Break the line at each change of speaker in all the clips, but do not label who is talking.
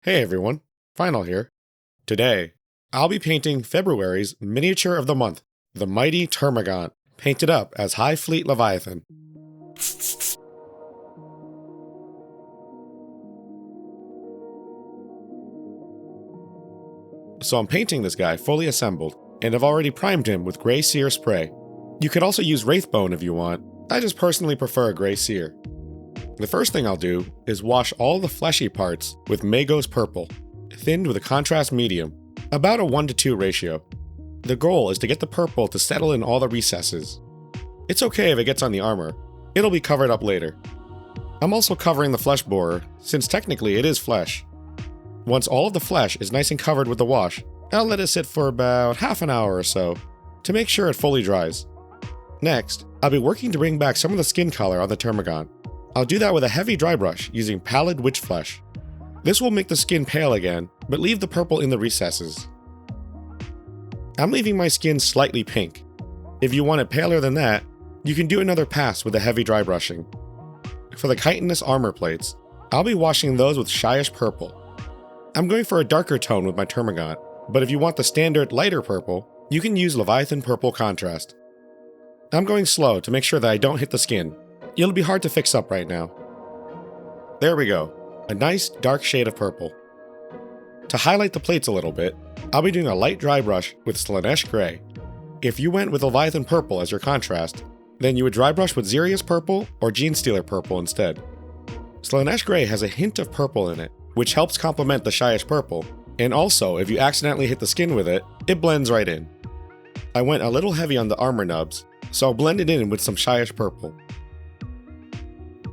Hey everyone, Final here. Today, I'll be painting February's miniature of the month, the mighty Termagant, painted up as Hive Fleet Leviathan. So I'm painting this guy fully assembled, and I've already primed him with Grey Seer spray. You could also use Wraithbone if you want. I just personally prefer Grey Seer. The first thing I'll do is wash all the fleshy parts with Magos Purple, thinned with a contrast medium, about a 1:2 ratio. The goal is to get the purple to settle in all the recesses. It's okay if it gets on the armor, it'll be covered up later. I'm also covering the flesh borer, since technically it is flesh. Once all of the flesh is nice and covered with the wash, I'll let it sit for about half an hour or so, to make sure it fully dries. Next, I'll be working to bring back some of the skin color on the Termagant. I'll do that with a heavy dry brush using Pallid Witch Flesh. This will make the skin pale again, but leave the purple in the recesses. I'm leaving my skin slightly pink. If you want it paler than that, you can do another pass with the heavy dry brushing. For the chitinous armor plates, I'll be washing those with Shyish Purple. I'm going for a darker tone with my Termagant, but if you want the standard lighter purple, you can use Leviathan Purple Contrast. I'm going slow to make sure that I don't hit the skin. It'll be hard to fix up right now. There we go, a nice dark shade of purple. To highlight the plates a little bit, I'll be doing a light dry brush with Slaanesh Grey. If you went with Leviathan Purple as your contrast, then you would dry brush with Xerius Purple or Genestealer Purple instead. Slaanesh Grey has a hint of purple in it, which helps complement the Shyish Purple, and also if you accidentally hit the skin with it, it blends right in. I went a little heavy on the armor nubs, so I'll blend it in with some Shyish Purple.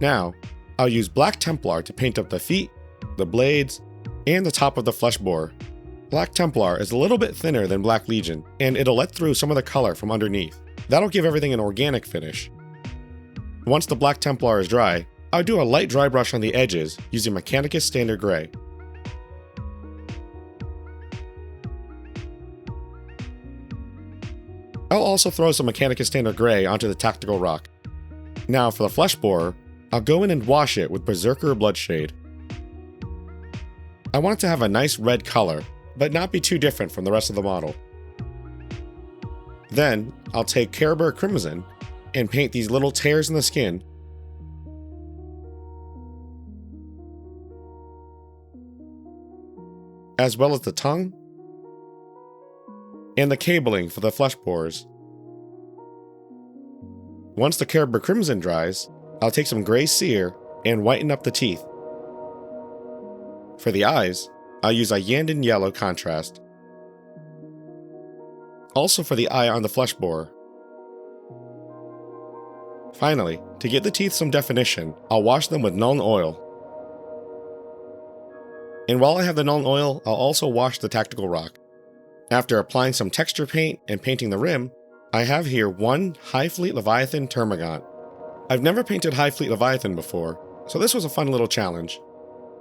Now, I'll use Black Templar to paint up the feet, the blades, and the top of the flesh borer. Black Templar is a little bit thinner than Black Legion, and it'll let through some of the color from underneath. That'll give everything an organic finish. Once the Black Templar is dry, I'll do a light dry brush on the edges using Mechanicus Standard Grey. I'll also throw some Mechanicus Standard Grey onto the Tactical Rock. Now for the flesh borer, I'll go in and wash it with Berserker Bloodshade. I want it to have a nice red color, but not be too different from the rest of the model. Then, I'll take Kerber Crimson and paint these little tears in the skin, as well as the tongue and the cabling for the flesh borers. Once the Kerber Crimson dries, I'll take some Grey Seer and whiten up the teeth. For the eyes, I'll use a Yandin Yellow contrast. Also for the eye on the flesh borer. Finally, to give the teeth some definition, I'll wash them with Nuln Oil. And while I have the Nuln Oil, I'll also wash the Tactical Rock. After applying some texture paint and painting the rim, I have here one Hive Fleet Leviathan Termagant. I've never painted Hive Fleet Leviathan before, so this was a fun little challenge.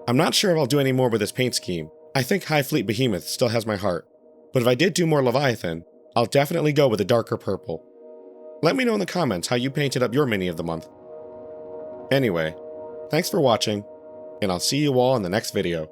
I'm not sure if I'll do any more with this paint scheme. I think Hive Fleet Behemoth still has my heart, but if I did do more Leviathan, I'll definitely go with a darker purple. Let me know in the comments how you painted up your mini of the month. Anyway, thanks for watching, and I'll see you all in the next video.